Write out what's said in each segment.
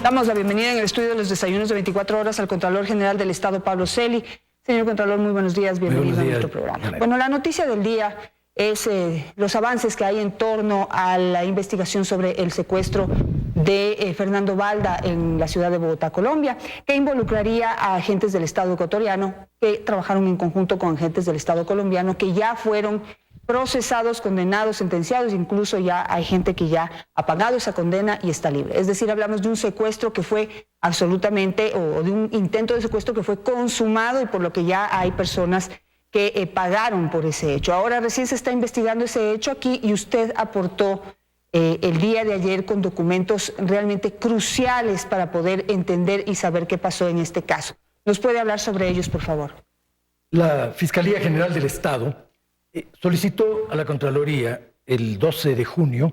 Damos la bienvenida en el estudio de los desayunos de 24 horas al Contralor General del Estado, Pablo Celi. Señor Contralor, muy buenos días, bienvenido a nuestro programa. Bueno, la noticia del día es los avances que hay en torno a la investigación sobre el secuestro de Fernando Balda en la ciudad de Bogotá, Colombia, que involucraría a agentes del Estado ecuatoriano que trabajaron en conjunto con agentes del Estado colombiano que ya fueron procesados, condenados, sentenciados, incluso ya hay gente que ya ha pagado esa condena y está libre. Es decir, hablamos de un secuestro que fue absolutamente, o de un intento de secuestro que fue consumado y por lo que ya hay personas que pagaron por ese hecho. Ahora recién se está investigando ese hecho aquí y usted aportó el día de ayer con documentos realmente cruciales para poder entender y saber qué pasó en este caso. ¿Nos puede hablar sobre ellos, por favor? La Fiscalía General del Estado solicitó a la Contraloría el 12 de junio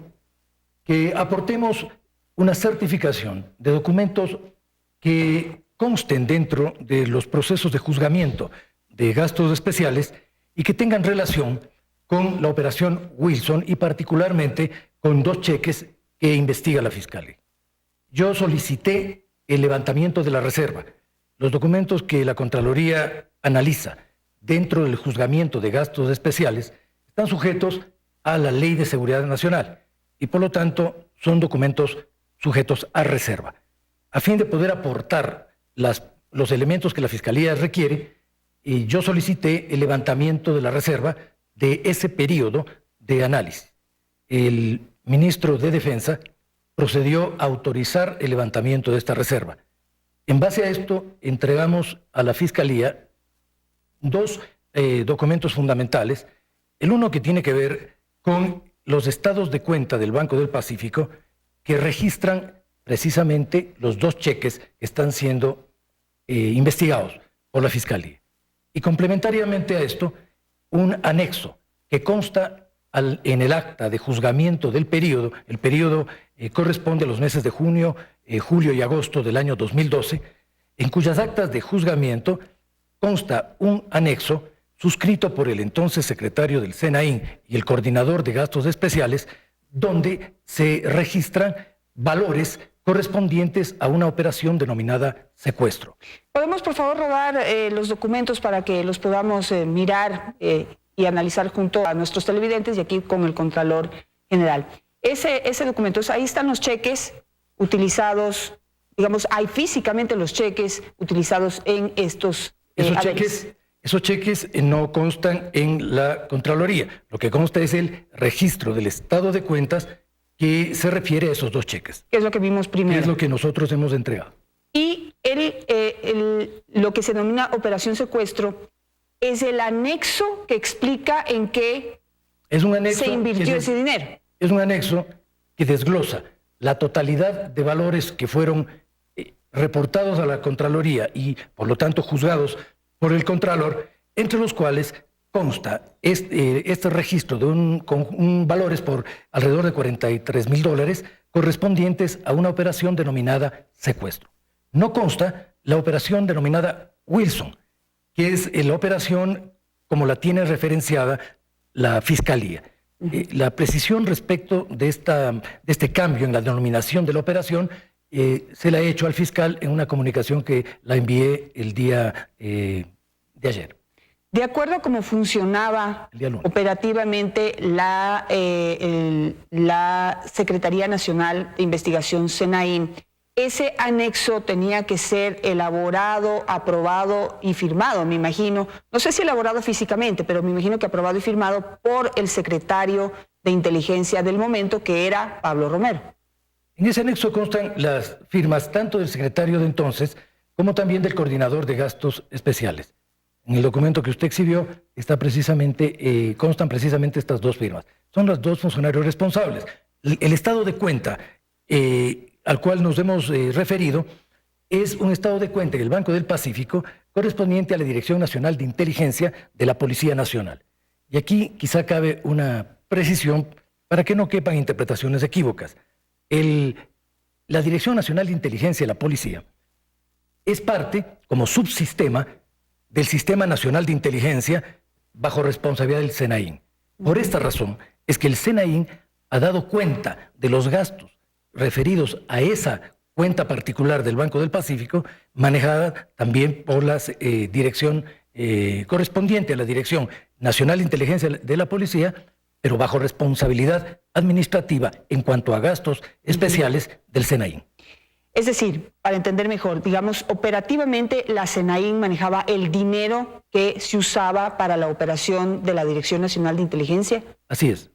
que aportemos una certificación de documentos que consten dentro de los procesos de juzgamiento de gastos especiales y que tengan relación con la operación Wilson y particularmente con dos cheques que investiga la Fiscalía. Yo solicité el levantamiento de la reserva. Los documentos que la Contraloría analiza dentro del juzgamiento de gastos especiales están sujetos a la Ley de Seguridad Nacional y por lo tanto son documentos sujetos a reserva. A fin de poder aportar los elementos que la Fiscalía requiere, yo solicité el levantamiento de la reserva de ese periodo de análisis. El ministro de Defensa procedió a autorizar el levantamiento de esta reserva. En base a esto, entregamos a la Fiscalía dos documentos fundamentales. El uno que tiene que ver con los estados de cuenta del Banco del Pacífico que registran precisamente los dos cheques que están siendo investigados por la Fiscalía. Y complementariamente a esto, un anexo que consta en el acta de juzgamiento del periodo. El periodo corresponde a los meses de junio, julio y agosto del año 2012, en cuyas actas de juzgamiento consta un anexo suscrito por el entonces secretario del SENAÍN y el coordinador de gastos especiales, donde se registran valores correspondientes a una operación denominada secuestro. ¿Podemos, por favor, rodar los documentos para que los podamos mirar y analizar junto a nuestros televidentes y aquí con el Contralor General? Ese documento, ahí están los cheques utilizados, digamos, hay físicamente los cheques utilizados en estos Esos cheques no constan en la Contraloría. Lo que consta es el registro del estado de cuentas que se refiere a esos dos cheques. ¿Qué es lo que vimos primero? ¿Qué es lo que nosotros hemos entregado? Y lo que se denomina operación secuestro es el anexo que explica en qué se invirtió ese dinero. Es un anexo que desglosa la totalidad de valores que fueron reportados a la Contraloría y por lo tanto juzgados por el Contralor, entre los cuales consta este registro de valores por alrededor de $43,000 correspondientes a una operación denominada secuestro. No consta la operación denominada Wilson, que es la operación como la tiene referenciada la Fiscalía. La precisión respecto de este cambio en la denominación de la operación se la he hecho al fiscal en una comunicación que la envié el día de ayer. De acuerdo a cómo funcionaba operativamente la Secretaría Nacional de Investigación, SENAÍN, ese anexo tenía que ser elaborado, aprobado y firmado, me imagino. No sé si elaborado físicamente, pero me imagino que aprobado y firmado por el secretario de Inteligencia del momento, que era Pablo Romero. En ese anexo constan las firmas tanto del secretario de entonces como también del coordinador de gastos especiales. En el documento que usted exhibió constan precisamente estas dos firmas. Son los dos funcionarios responsables. El estado de cuenta al cual nos hemos referido es un estado de cuenta del Banco del Pacífico correspondiente a la Dirección Nacional de Inteligencia de la Policía Nacional. Y aquí quizá cabe una precisión para que no quepan interpretaciones equívocas. La Dirección Nacional de Inteligencia de la Policía es parte, como subsistema, del Sistema Nacional de Inteligencia bajo responsabilidad del SENAÍN. Por esta razón es que el SENAÍN ha dado cuenta de los gastos referidos a esa cuenta particular del Banco del Pacífico, manejada también por la dirección correspondiente a la Dirección Nacional de Inteligencia de la Policía, pero bajo responsabilidad administrativa en cuanto a gastos especiales del SENAIN. Es decir, para entender mejor, digamos, operativamente la SENAIN manejaba el dinero que se usaba para la operación de la Dirección Nacional de Inteligencia. Así es.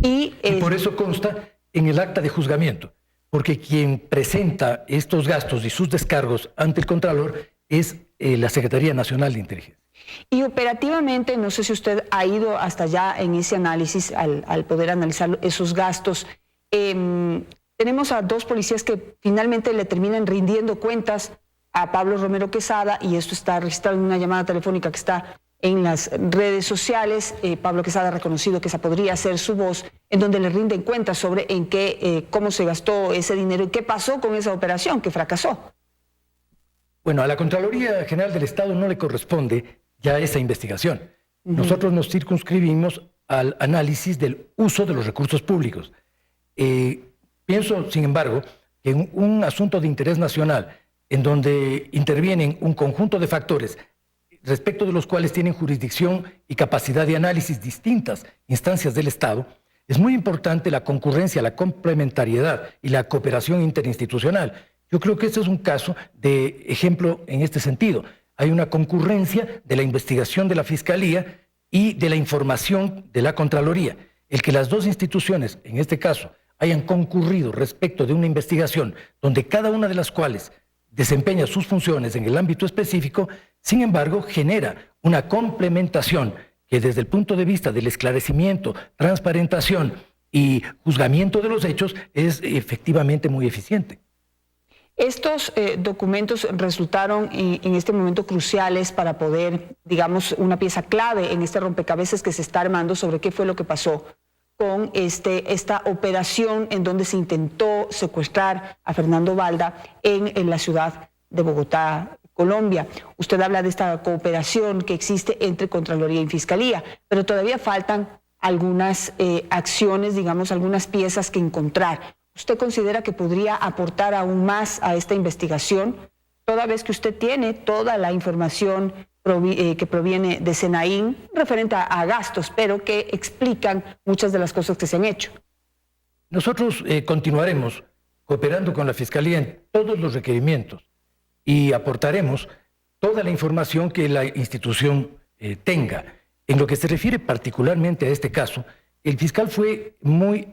Y por eso consta en el acta de juzgamiento, porque quien presenta estos gastos y sus descargos ante el Contralor es la Secretaría Nacional de Inteligencia. Y operativamente, no sé si usted ha ido hasta allá en ese análisis, al poder analizar esos gastos. Tenemos a dos policías que finalmente le terminan rindiendo cuentas a Pablo Romero Quesada, y esto está registrado en una llamada telefónica que está en las redes sociales. Pablo Quesada ha reconocido que esa podría ser su voz, en donde le rinden cuentas sobre cómo se gastó ese dinero y qué pasó con esa operación que fracasó. Bueno, a la Contraloría General del Estado no le corresponde ya esa investigación. Nosotros nos circunscribimos al análisis del uso de los recursos públicos. Pienso, sin embargo, que en un asunto de interés nacional, en donde intervienen un conjunto de factores respecto de los cuales tienen jurisdicción y capacidad de análisis distintas instancias del Estado, es muy importante la concurrencia, la complementariedad y la cooperación interinstitucional. Yo creo que este es un caso de ejemplo en este sentido. Hay una concurrencia de la investigación de la Fiscalía y de la información de la Contraloría. El que las dos instituciones, en este caso, hayan concurrido respecto de una investigación donde cada una de las cuales desempeña sus funciones en el ámbito específico, sin embargo, genera una complementación que desde el punto de vista del esclarecimiento, transparentación y juzgamiento de los hechos es efectivamente muy eficiente. Estos documentos resultaron en este momento cruciales para poder, digamos, una pieza clave en este rompecabezas que se está armando sobre qué fue lo que pasó con esta operación en donde se intentó secuestrar a Fernando Balda en la ciudad de Bogotá, Colombia. Usted habla de esta cooperación que existe entre Contraloría y Fiscalía, pero todavía faltan algunas acciones, digamos, algunas piezas que encontrar. ¿Usted considera que podría aportar aún más a esta investigación, toda vez que usted tiene toda la información que proviene de SENAIN referente a gastos, pero que explican muchas de las cosas que se han hecho? Nosotros continuaremos cooperando con la Fiscalía en todos los requerimientos y aportaremos toda la información que la institución tenga. En lo que se refiere particularmente a este caso, el fiscal fue muy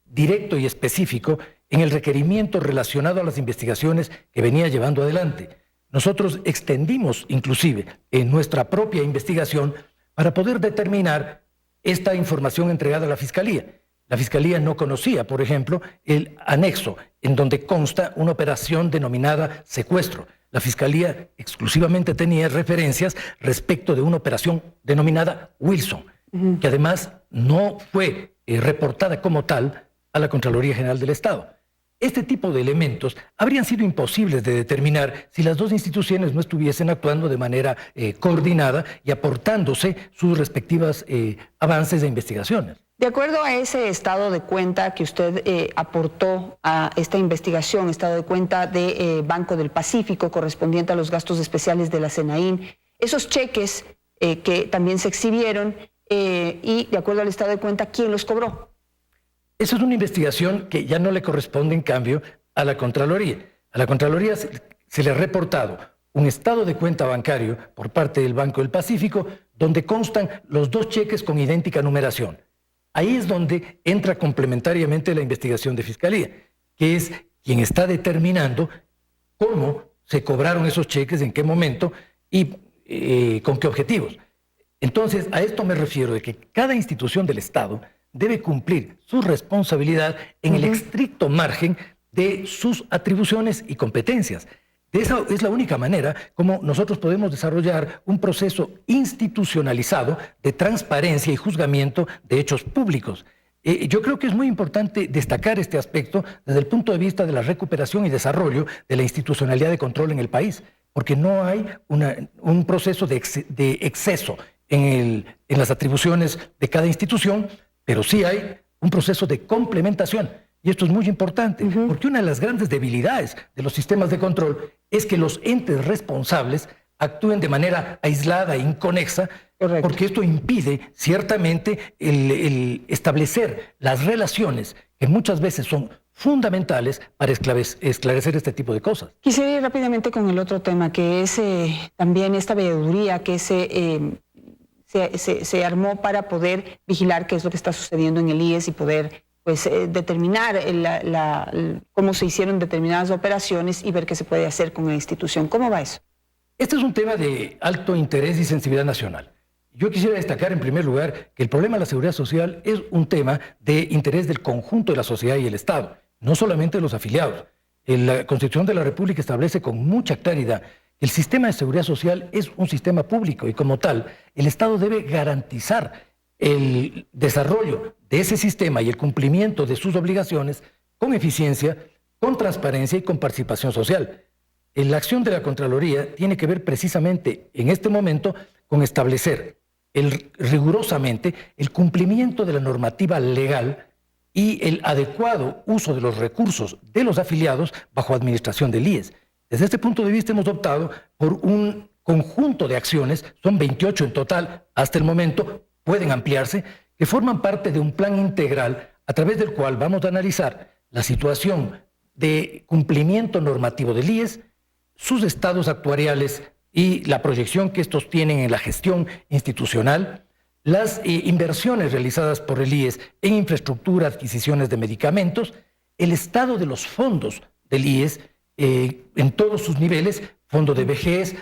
directo y específico en el requerimiento relacionado a las investigaciones que venía llevando adelante. Nosotros extendimos inclusive en nuestra propia investigación para poder determinar esta información entregada a la Fiscalía. La Fiscalía no conocía, por ejemplo, el anexo en donde consta una operación denominada secuestro. La Fiscalía exclusivamente tenía referencias respecto de una operación denominada Wilson, que además no fue reportada como tal a la Contraloría General del Estado. Este tipo de elementos habrían sido imposibles de determinar si las dos instituciones no estuviesen actuando de manera coordinada y aportándose sus respectivas avances de investigaciones. De acuerdo a ese estado de cuenta que usted aportó a esta investigación, estado de cuenta de Banco del Pacífico correspondiente a los gastos especiales de la SENAIN, esos cheques que también se exhibieron y de acuerdo al estado de cuenta, ¿quién los cobró? Esa es una investigación que ya no le corresponde, en cambio, a la Contraloría. A la Contraloría se le ha reportado un estado de cuenta bancario por parte del Banco del Pacífico donde constan los dos cheques con idéntica numeración. Ahí es donde entra complementariamente la investigación de Fiscalía, que es quien está determinando cómo se cobraron esos cheques, en qué momento y con qué objetivos. Entonces, a esto me refiero de que cada institución del Estado debe cumplir su responsabilidad en el estricto margen de sus atribuciones y competencias. Esa es la única manera como nosotros podemos desarrollar un proceso institucionalizado de transparencia y juzgamiento de hechos públicos. Yo creo que es muy importante destacar este aspecto desde el punto de vista de la recuperación y desarrollo de la institucionalidad de control en el país, porque no hay un proceso de exceso en las atribuciones de cada institución, pero sí hay un proceso de complementación. Y esto es muy importante, porque una de las grandes debilidades de los sistemas de control es que los entes responsables actúen de manera aislada e inconexa, porque esto impide ciertamente el establecer las relaciones que muchas veces son fundamentales para esclarecer este tipo de cosas. Quisiera ir rápidamente con el otro tema, que es también esta veeduría que se armó para poder vigilar qué es lo que está sucediendo en el IES y poder determinar cómo se hicieron determinadas operaciones y ver qué se puede hacer con la institución. ¿Cómo va eso? Este es un tema de alto interés y sensibilidad nacional. Yo quisiera destacar en primer lugar que el problema de la seguridad social es un tema de interés del conjunto de la sociedad y el Estado, no solamente de los afiliados. La Constitución de la República establece con mucha claridad que el sistema de seguridad social es un sistema público y como tal, el Estado debe garantizar el desarrollo de ese sistema y el cumplimiento de sus obligaciones con eficiencia, con transparencia y con participación social. La acción de la Contraloría tiene que ver precisamente en este momento con establecer rigurosamente el cumplimiento de la normativa legal y el adecuado uso de los recursos de los afiliados bajo administración del IES. Desde este punto de vista hemos optado por un conjunto de acciones, son 28 en total hasta el momento, pueden ampliarse, que forman parte de un plan integral a través del cual vamos a analizar la situación de cumplimiento normativo del IES, sus estados actuariales y la proyección que estos tienen en la gestión institucional, las inversiones realizadas por el IES en infraestructura, adquisiciones de medicamentos, el estado de los fondos del IES en todos sus niveles, fondo de vejez,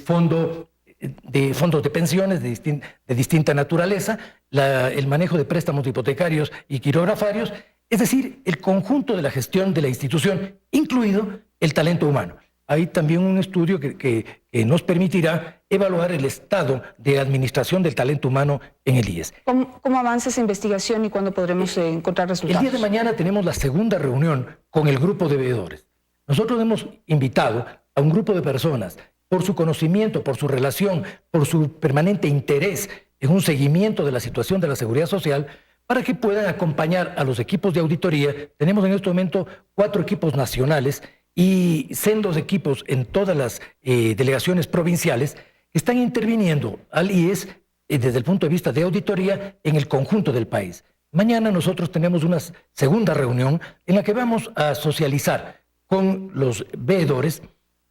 fondos de pensiones de distinta naturaleza, el manejo de préstamos hipotecarios y quirografarios, es decir, el conjunto de la gestión de la institución, incluido el talento humano. Hay también un estudio que nos permitirá evaluar el estado de administración del talento humano en el IES. ¿Cómo avanza esa investigación y cuándo podremos encontrar resultados? El día de mañana tenemos la segunda reunión con el grupo de veedores. Nosotros hemos invitado a un grupo de personas por su conocimiento, por su relación, por su permanente interés en un seguimiento de la situación de la seguridad social, para que puedan acompañar a los equipos de auditoría. Tenemos en este momento 4 equipos nacionales y sendos equipos en todas las delegaciones provinciales que están interviniendo al IES desde el punto de vista de auditoría en el conjunto del país. Mañana nosotros tenemos una segunda reunión en la que vamos a socializar con los veedores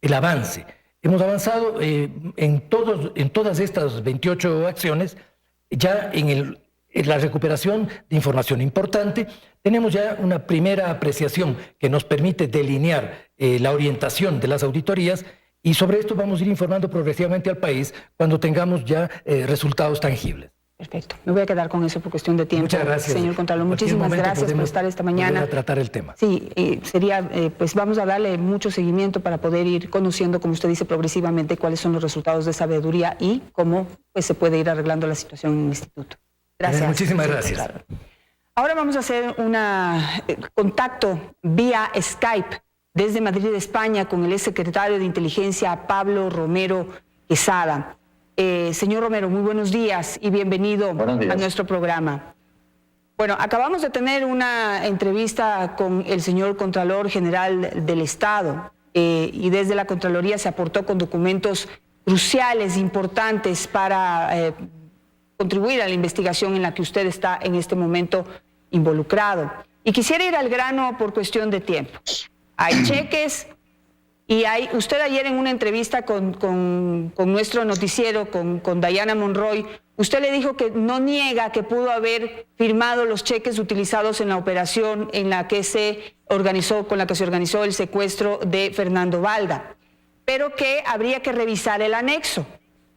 el avance. Hemos avanzado en todas estas 28 acciones, ya en la recuperación de información importante. Tenemos ya una primera apreciación que nos permite delinear la orientación de las auditorías y sobre esto vamos a ir informando progresivamente al país cuando tengamos ya resultados tangibles. Perfecto. Me voy a quedar con eso por cuestión de tiempo. Muchas gracias. Señor Contralor, muchísimas gracias por estar esta mañana. A tratar el tema. Sí, pues vamos a darle mucho seguimiento para poder ir conociendo, como usted dice, progresivamente cuáles son los resultados de esa veeduría y cómo se puede ir arreglando la situación en el instituto. Gracias. Muchísimas gracias. Ahora vamos a hacer un contacto vía Skype desde Madrid, España, con el exsecretario de Inteligencia, Pablo Romero Quesada. Señor Romero, muy buenos días y bienvenido a nuestro programa. Bueno, acabamos de tener una entrevista con el señor Contralor General del Estado y desde la Contraloría se aportó con documentos cruciales, importantes para contribuir a la investigación en la que usted está en este momento involucrado. Y quisiera ir al grano por cuestión de tiempo. Hay cheques y usted ayer en una entrevista con nuestro noticiero, con Diana Monroy, usted le dijo que no niega que pudo haber firmado los cheques utilizados en la operación en la que con la que se organizó el secuestro de Fernando Balda, pero que habría que revisar el anexo.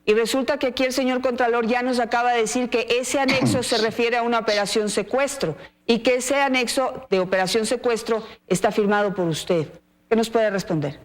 Y resulta que aquí el señor Contralor ya nos acaba de decir que ese anexo se refiere a una operación secuestro y que ese anexo de operación secuestro está firmado por usted. ¿Qué nos puede responder?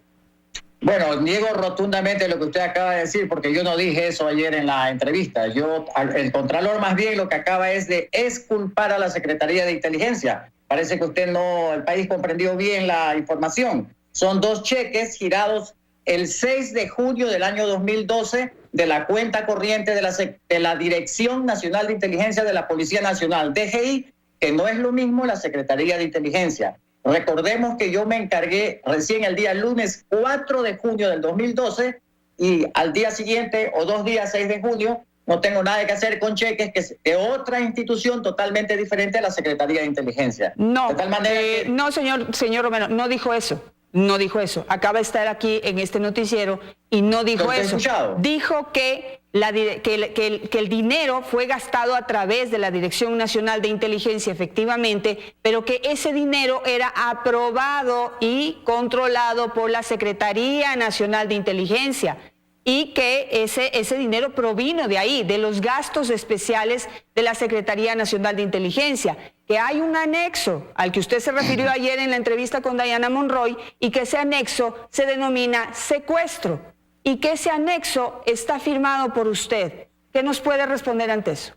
Bueno, niego rotundamente lo que usted acaba de decir, porque yo no dije eso ayer en la entrevista. El Contralor más bien lo que acaba es de exculpar a la Secretaría de Inteligencia. Parece que el país comprendió bien la información. Son 2 cheques girados el 6 de junio del año 2012 de la cuenta corriente de la Dirección Nacional de Inteligencia de la Policía Nacional, DGI, que no es lo mismo la Secretaría de Inteligencia. Recordemos que yo me encargué recién el día lunes 4 de junio del 2012 y al día siguiente o 2 días, 6 de junio, no tengo nada que hacer con cheques que es de otra institución totalmente diferente a la Secretaría de Inteligencia. No, de tal manera que... no, señor Romero, no dijo eso. No dijo eso. Acaba de estar aquí en este noticiero y no dijo eso. Escuchado. Dijo que el dinero fue gastado a través de la Dirección Nacional de Inteligencia, efectivamente, pero que ese dinero era aprobado y controlado por la Secretaría Nacional de Inteligencia y que ese dinero provino de ahí, de los gastos especiales de la Secretaría Nacional de Inteligencia, que hay un anexo al que usted se refirió ayer en la entrevista con Diana Monroy y que ese anexo se denomina secuestro y que ese anexo está firmado por usted. ¿Qué nos puede responder ante eso?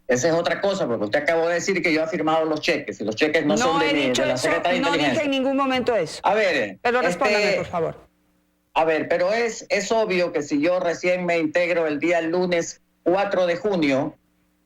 Esa es otra cosa, porque usted acabó de decir que yo he firmado los cheques y los cheques no son de la Secretaría de Inteligencia. No dije en ningún momento eso. A ver, pero respóndame, por favor. A ver, pero es obvio que si yo recién me integro el día lunes 4 de junio,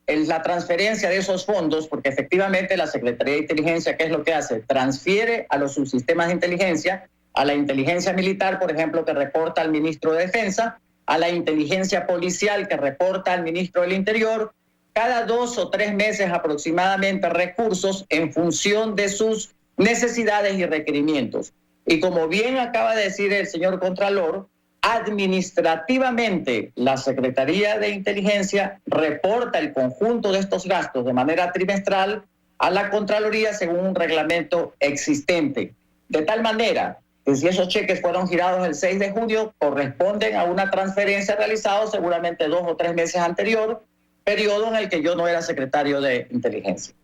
la transferencia de esos fondos, porque efectivamente la Secretaría de Inteligencia, ¿qué es lo que hace? Transfiere a los subsistemas de inteligencia, a la inteligencia militar, por ejemplo, que reporta al ministro de Defensa, a la inteligencia policial que reporta al ministro del Interior, cada 2 o 3 meses aproximadamente recursos en función de sus necesidades y requerimientos. Y como bien acaba de decir el señor Contralor, administrativamente la Secretaría de Inteligencia reporta el conjunto de estos gastos de manera trimestral a la Contraloría según un reglamento existente. De tal manera que si esos cheques fueron girados el 6 de junio, corresponden a una transferencia realizada seguramente 2 o 3 meses anterior, periodo en el que yo no era secretario de Inteligencia.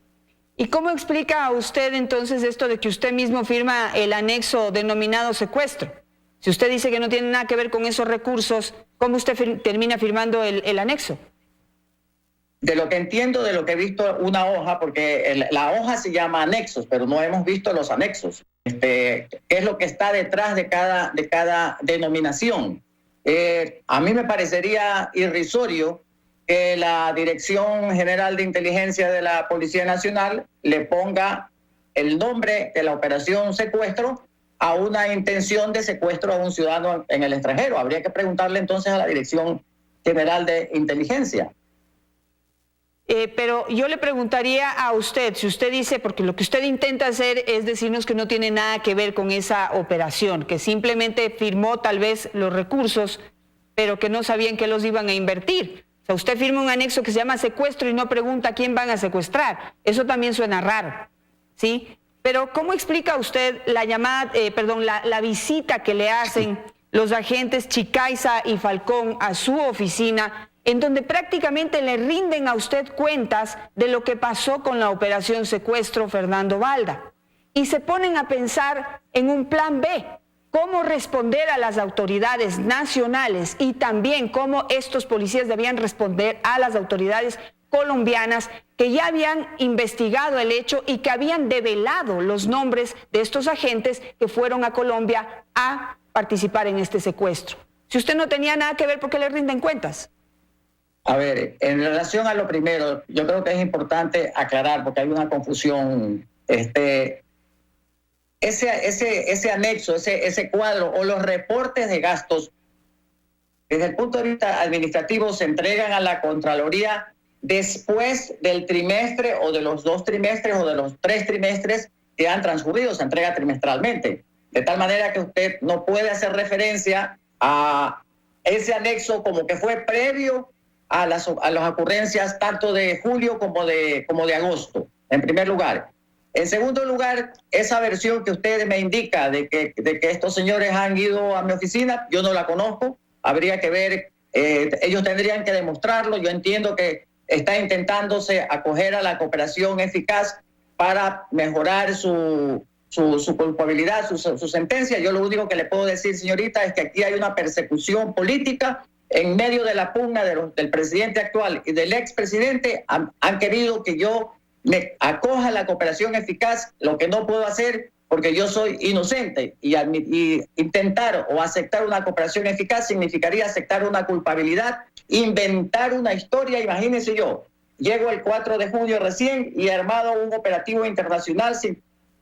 ¿Y cómo explica a usted entonces esto de que usted mismo firma el anexo denominado secuestro? Si usted dice que no tiene nada que ver con esos recursos, ¿cómo usted termina firmando el anexo? De lo que entiendo, de lo que he visto una hoja, porque la hoja se llama anexos, pero no hemos visto los anexos. ¿Qué es lo que está detrás de cada denominación? A mí me parecería irrisorio que la Dirección General de Inteligencia de la Policía Nacional le ponga el nombre de la operación secuestro a una intención de secuestro a un ciudadano en el extranjero. Habría que preguntarle entonces a la Dirección General de Inteligencia. Pero yo le preguntaría a usted, si usted dice, porque lo que usted intenta hacer es decirnos que no tiene nada que ver con esa operación, que simplemente firmó tal vez los recursos, pero que no sabían que los iban a invertir. O sea, usted firma un anexo que se llama secuestro y no pregunta a quién van a secuestrar. Eso también suena raro, ¿sí? Pero ¿cómo explica usted la visita que le hacen los agentes Chicaiza y Falcón a su oficina, en donde prácticamente le rinden a usted cuentas de lo que pasó con la operación secuestro Fernando Balda? Y se ponen a pensar en un plan B. Cómo responder a las autoridades nacionales y también cómo estos policías debían responder a las autoridades colombianas que ya habían investigado el hecho y que habían develado los nombres de estos agentes que fueron a Colombia a participar en este secuestro. Si usted no tenía nada que ver, ¿por qué le rinden cuentas? A ver, en relación a lo primero, yo creo que es importante aclarar porque hay una confusión. Ese anexo, ese cuadro o los reportes de gastos, desde el punto de vista administrativo, se entregan a la Contraloría después del trimestre o de los 2 trimestres o de los 3 trimestres que han transcurrido, se entrega trimestralmente. De tal manera que usted no puede hacer referencia a ese anexo como que fue previo a las ocurrencias tanto de julio como de agosto, en primer lugar. En segundo lugar, esa versión que usted me indica de que estos señores han ido a mi oficina, yo no la conozco, habría que ver, ellos tendrían que demostrarlo. Yo entiendo que está intentándose acoger a la cooperación eficaz para mejorar su culpabilidad, su sentencia. Yo lo único que le puedo decir, señorita, es que aquí hay una persecución política en medio de la pugna del presidente actual y del expresidente. Han querido que yo me acoja a la cooperación eficaz, lo que no puedo hacer porque yo soy inocente, y intentar o aceptar una cooperación eficaz significaría aceptar una culpabilidad, inventar una historia. Imagínense yo, llego el 4 de junio recién y he armado un operativo internacional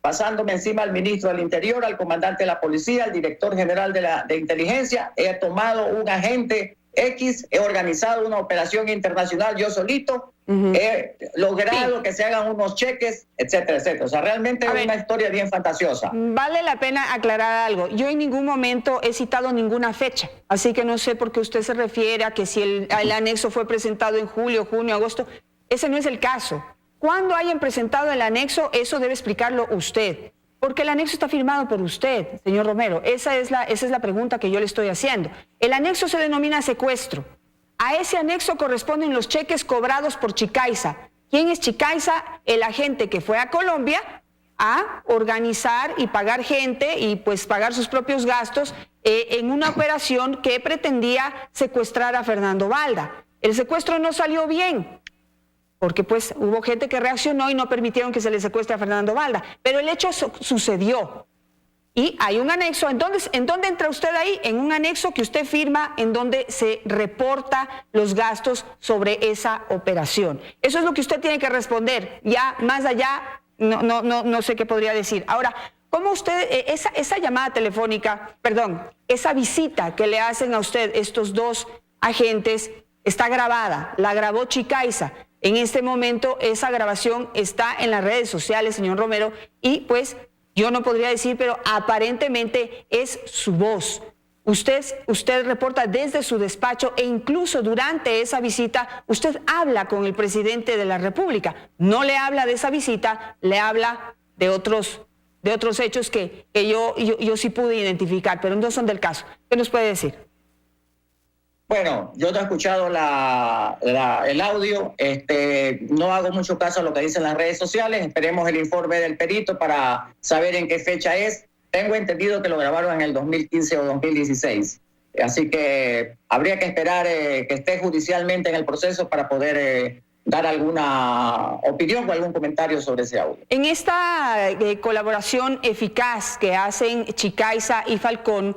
pasándome encima al ministro del Interior, al comandante de la policía, al director general de inteligencia. He tomado un agente X, he organizado una operación internacional yo solito, he logrado que se hagan unos cheques, etcétera, etcétera. O sea, realmente es una historia bien fantasiosa. Vale la pena aclarar algo. Yo en ningún momento he citado ninguna fecha, así que no sé por qué usted se refiere a que si el anexo fue presentado en julio, junio, agosto. Ese no es el caso. Cuando hayan presentado el anexo, eso debe explicarlo usted, porque el anexo está firmado por usted, señor Romero. Esa es la pregunta que yo le estoy haciendo. El anexo se denomina secuestro. A ese anexo corresponden los cheques cobrados por Chicaiza. ¿Quién es Chicaiza? El agente que fue a Colombia a organizar y pagar gente y pues pagar sus propios gastos en una operación que pretendía secuestrar a Fernando Balda. El secuestro no salió bien, porque pues hubo gente que reaccionó y no permitieron que se le secuestre a Fernando Balda. Pero el hecho sucedió. Y hay un anexo. ¿En dónde entra usted ahí? En un anexo que usted firma en donde se reporta los gastos sobre esa operación. Eso es lo que usted tiene que responder. Ya más allá, no sé qué podría decir. Ahora, ¿cómo usted, esa llamada telefónica, esa visita que le hacen a usted estos dos agentes está grabada? La grabó Chicaiza. En este momento esa grabación está en las redes sociales, señor Romero, y pues yo no podría decir, pero aparentemente es su voz. Usted reporta desde su despacho e incluso durante esa visita usted habla con el presidente de la República. No le habla de esa visita, le habla de otros hechos que yo sí pude identificar, pero no son del caso. ¿Qué nos puede decir? Bueno, yo no he escuchado el audio, no hago mucho caso a lo que dicen las redes sociales, esperemos el informe del perito para saber en qué fecha es. Tengo entendido que lo grabaron en el 2015 o 2016, así que habría que esperar que esté judicialmente en el proceso para poder dar alguna opinión o algún comentario sobre ese audio. En esta colaboración eficaz que hacen Chicaiza y Falcón,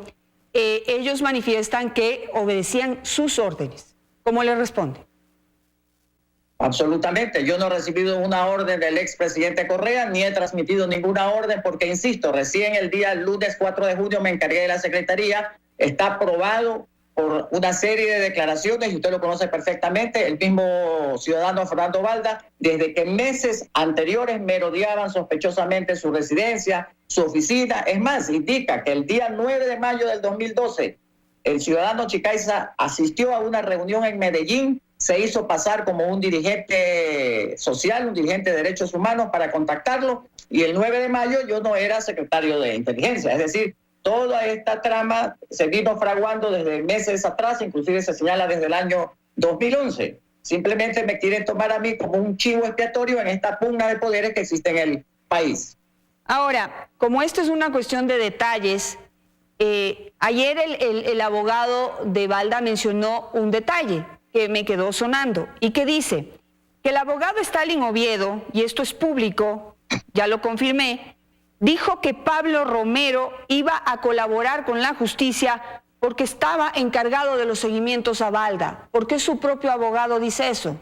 ellos manifiestan que obedecían sus órdenes. ¿Cómo le responde? Absolutamente. Yo no he recibido una orden del expresidente Correa, ni he transmitido ninguna orden, porque, insisto, recién el lunes 4 de junio me encargué de la Secretaría. Está aprobado por una serie de declaraciones, y usted lo conoce perfectamente, el mismo ciudadano Fernando Balda, desde que meses anteriores merodeaban sospechosamente su residencia, su oficina. Es más, indica que el día 9 de mayo del 2012, el ciudadano Chicaiza asistió a una reunión en Medellín, se hizo pasar como un dirigente social, un dirigente de derechos humanos para contactarlo, y el 9 de mayo yo no era secretario de inteligencia. Es decir, toda esta trama se vino fraguando desde meses atrás, inclusive se señala desde el año 2011. Simplemente me quieren tomar a mí como un chivo expiatorio en esta pugna de poderes que existe en el país. Ahora, como esto es una cuestión de detalles, ayer el abogado de Balda mencionó un detalle que me quedó sonando y que dice que el abogado Stalin Oviedo, y esto es público, ya lo confirmé, dijo que Pablo Romero iba a colaborar con la justicia porque estaba encargado de los seguimientos a Balda. ¿Por qué su propio abogado dice eso?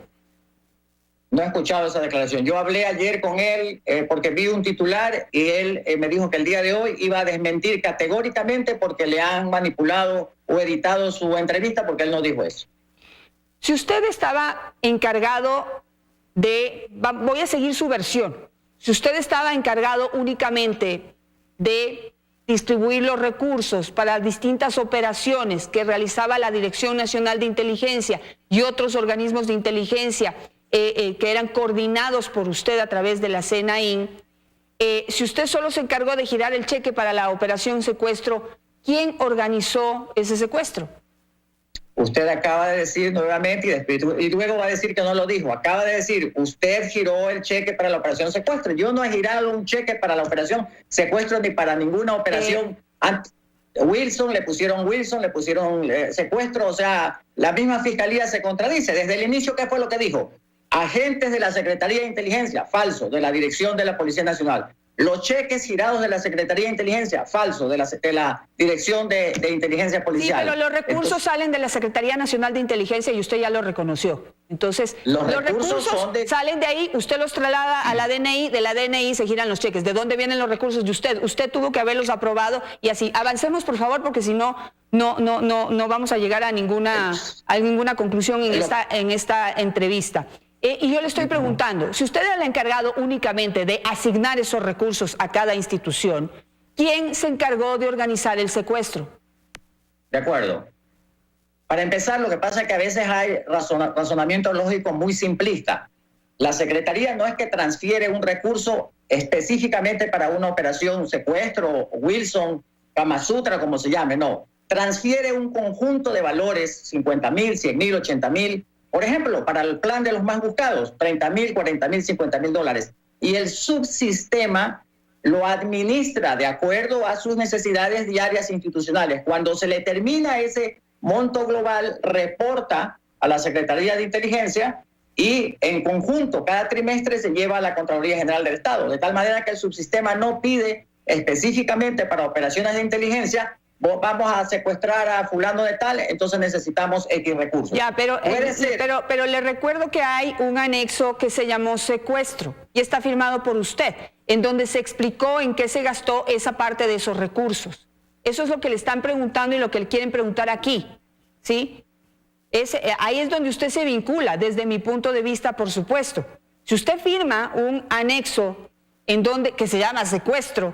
No he escuchado esa declaración. Yo hablé ayer con él porque vi un titular y él me dijo que el día de hoy iba a desmentir categóricamente porque le han manipulado o editado su entrevista, porque él no dijo eso. Si usted estaba encargado voy a seguir su versión, si usted estaba encargado únicamente de distribuir los recursos para distintas operaciones que realizaba la Dirección Nacional de Inteligencia y otros organismos de inteligencia que eran coordinados por usted a través de la CNAIN, si usted solo se encargó de girar el cheque para la operación secuestro, ¿quién organizó ese secuestro? Usted acaba de decir nuevamente, y luego va a decir que no lo dijo, acaba de decir, usted giró el cheque para la operación secuestro. Yo no he girado un cheque para la operación secuestro ni para ninguna operación. Wilson, le pusieron secuestro, o sea, la misma fiscalía se contradice. Desde el inicio, ¿qué fue lo que dijo? Agentes de la Secretaría de Inteligencia, falso, de la Dirección de la Policía Nacional. Los cheques girados de la Secretaría de Inteligencia, falso, de la Dirección de Inteligencia Policial. Sí, pero los recursos salen de la Secretaría Nacional de Inteligencia y usted ya lo reconoció. Entonces, los recursos salen de ahí, usted los traslada a la DNI, de la DNI se giran los cheques. ¿De dónde vienen los recursos de usted? Usted tuvo que haberlos aprobado y así. Avancemos, por favor, porque si no vamos a llegar a ninguna conclusión en esta entrevista. Y yo le estoy preguntando, si usted era el encargado únicamente de asignar esos recursos a cada institución, ¿quién se encargó de organizar el secuestro? De acuerdo. Para empezar, lo que pasa es que a veces hay razonamiento lógico muy simplista. La Secretaría no es que transfiere un recurso específicamente para una operación secuestro, Wilson, Kama Sutra, como se llame, no. Transfiere un conjunto de valores, 50,000, 100,000, 80,000, por ejemplo, para el plan de los más buscados, 30,000, 40,000, 50,000 dólares. Y el subsistema lo administra de acuerdo a sus necesidades diarias institucionales. Cuando se le termina ese monto global, reporta a la Secretaría de Inteligencia y en conjunto cada trimestre se lleva a la Contraloría General del Estado. De tal manera que el subsistema no pide específicamente para operaciones de inteligencia: vamos a secuestrar a fulano de tal, entonces necesitamos X recursos. Ya, pero le recuerdo que hay un anexo que se llamó secuestro y está firmado por usted, en donde se explicó en qué se gastó esa parte de esos recursos. Eso es lo que le están preguntando y lo que le quieren preguntar aquí, ¿sí? Ahí es donde usted se vincula, desde mi punto de vista, por supuesto. Si usted firma un anexo que se llama secuestro,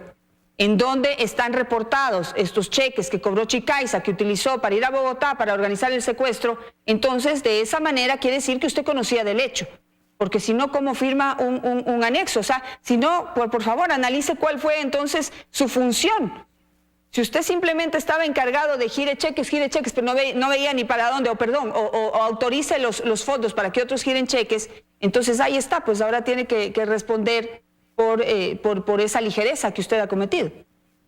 en donde están reportados estos cheques que cobró Chicaiza, que utilizó para ir a Bogotá para organizar el secuestro, entonces de esa manera quiere decir que usted conocía del hecho. Porque si no, ¿cómo firma un anexo? O sea, si no, por favor, analice cuál fue entonces su función. Si usted simplemente estaba encargado de gire cheques, pero no veía ni para dónde, o autorice los fondos para que otros giren cheques, entonces ahí está, pues ahora tiene que responder por esa ligereza que usted ha cometido.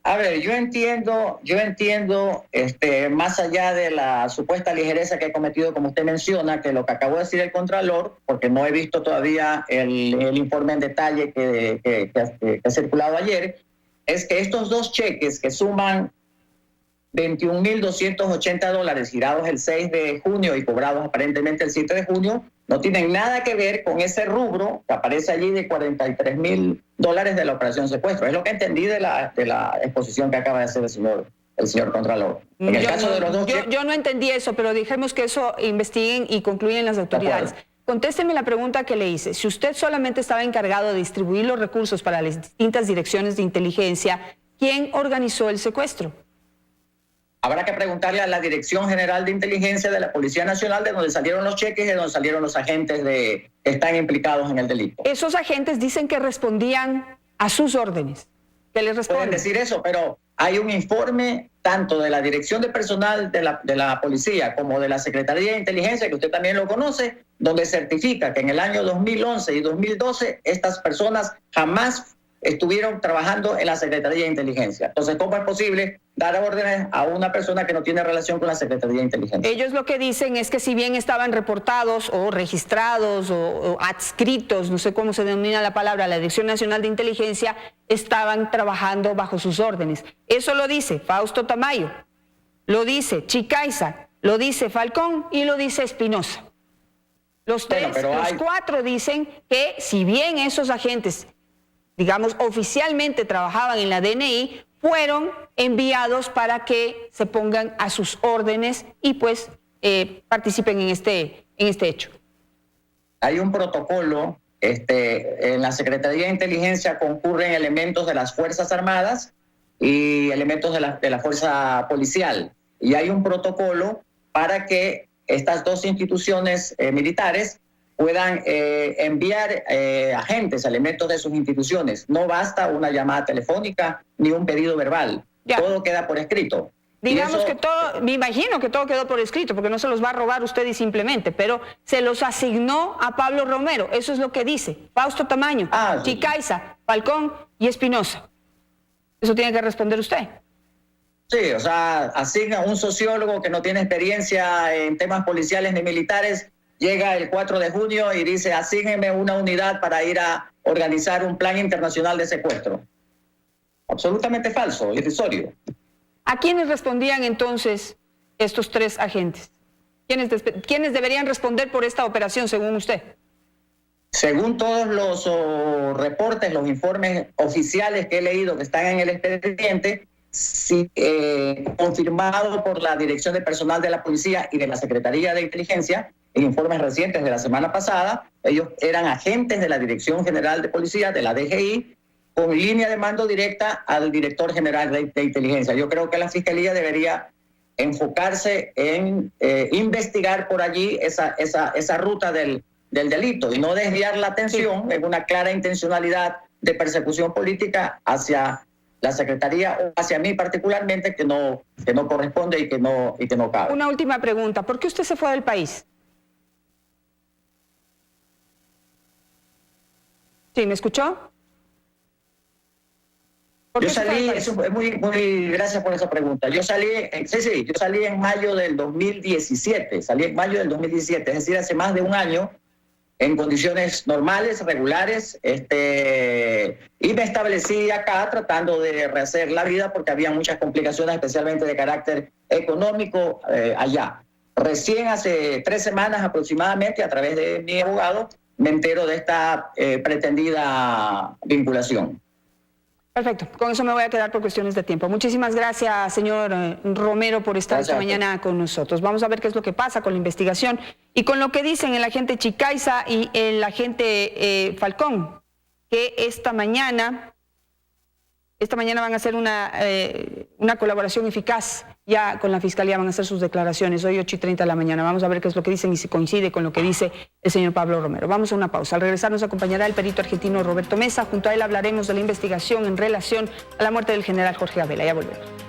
A ver, yo entiendo, más allá de la supuesta ligereza que he cometido, como usted menciona, que lo que acabó de decir el Contralor, porque no he visto todavía el informe en detalle que ha circulado ayer, es que estos dos cheques que suman 21,280 dólares girados el 6 de junio y cobrados aparentemente el 7 de junio, no tienen nada que ver con ese rubro que aparece allí de 43,000 dólares de la operación secuestro. Es lo que entendí de la exposición que acaba de hacer el señor Contralor. En el caso de los dos cheques, yo no entendí eso, pero dijimos que eso investiguen y concluyen las autoridades. Contésteme la pregunta que le hice. Si usted solamente estaba encargado de distribuir los recursos para las distintas direcciones de inteligencia, ¿quién organizó el secuestro? Habrá que preguntarle a la Dirección General de Inteligencia de la Policía Nacional, de donde salieron los cheques y de donde salieron los agentes que están implicados en el delito. Esos agentes dicen que respondían a sus órdenes. ¿Qué les responden? Pueden decir eso, pero hay un informe tanto de la Dirección de Personal de la Policía como de la Secretaría de Inteligencia, que usted también lo conoce, donde certifica que en el año 2011 y 2012 estas personas jamás estuvieron trabajando en la Secretaría de Inteligencia. Entonces, ¿cómo es posible dar órdenes a una persona que no tiene relación con la Secretaría de Inteligencia? Ellos lo que dicen es que si bien estaban reportados o registrados o adscritos, no sé cómo se denomina la palabra, a la Dirección Nacional de Inteligencia, estaban trabajando bajo sus órdenes. Eso lo dice Fausto Tamayo, lo dice Chicaiza, lo dice Falcón y lo dice Espinosa. Los cuatro dicen que si bien esos agentes, digamos, oficialmente trabajaban en la DNI, fueron enviados para que se pongan a sus órdenes y pues participen en este hecho. Hay un protocolo, en la Secretaría de Inteligencia concurren elementos de las Fuerzas Armadas y elementos de la Fuerza Policial. Y hay un protocolo para que estas dos instituciones militares puedan enviar agentes, elementos de sus instituciones. No basta una llamada telefónica ni un pedido verbal. Ya. Todo queda por escrito. Digamos que todo, me imagino que todo quedó por escrito, porque no se los va a robar usted y simplemente, pero se los asignó a Pablo Romero. Eso es lo que dice Fausto Tamayo, Chicaiza, Falcón y Espinosa. Eso tiene que responder usted. Sí, o sea, asigna un sociólogo que no tiene experiencia en temas policiales ni militares. Llega el 4 de junio y dice, asígneme una unidad para ir a organizar un plan internacional de secuestro. absolutamente falso, irrisorio. ¿A quiénes respondían entonces estos 3 agentes? ¿Quiénes deberían responder por esta operación, según usted? Según todos los reportes, los informes oficiales que he leído que están en el expediente, sí, confirmado por la Dirección de Personal de la Policía y de la Secretaría de Inteligencia, en informes recientes de la semana pasada, ellos eran agentes de la Dirección General de Policía, de la DGI, con línea de mando directa al Director General de Inteligencia. Yo creo que la Fiscalía debería enfocarse en investigar por allí esa ruta del delito y no desviar la atención en una clara intencionalidad de persecución política hacia la Secretaría o hacia mí particularmente, que no corresponde y que no cabe. Una última pregunta. ¿Por qué usted se fue del país? ¿Sí, me escuchó? Yo salí, gracias por esa pregunta. Yo salí en mayo del 2017, es decir, hace más de un año, en condiciones normales, regulares, y me establecí acá tratando de rehacer la vida porque había muchas complicaciones, especialmente de carácter económico allá. Recién hace 3 semanas aproximadamente, a través de mi abogado, me entero de esta pretendida vinculación. Perfecto, con eso me voy a quedar por cuestiones de tiempo. Muchísimas gracias, señor Romero, por estar esta mañana con nosotros. Vamos a ver qué es lo que pasa con la investigación y con lo que dicen el agente Chicaiza y el agente Falcón, que esta mañana van a hacer una colaboración eficaz ya con la Fiscalía, van a hacer sus declaraciones hoy 8:30 de la mañana. Vamos a ver qué es lo que dicen y si coincide con lo que dice el señor Pablo Romero. Vamos a una pausa. Al regresar nos acompañará el perito argentino Roberto Mesa. Junto a él hablaremos de la investigación en relación a la muerte del general Jorge Abella. Ya volvemos.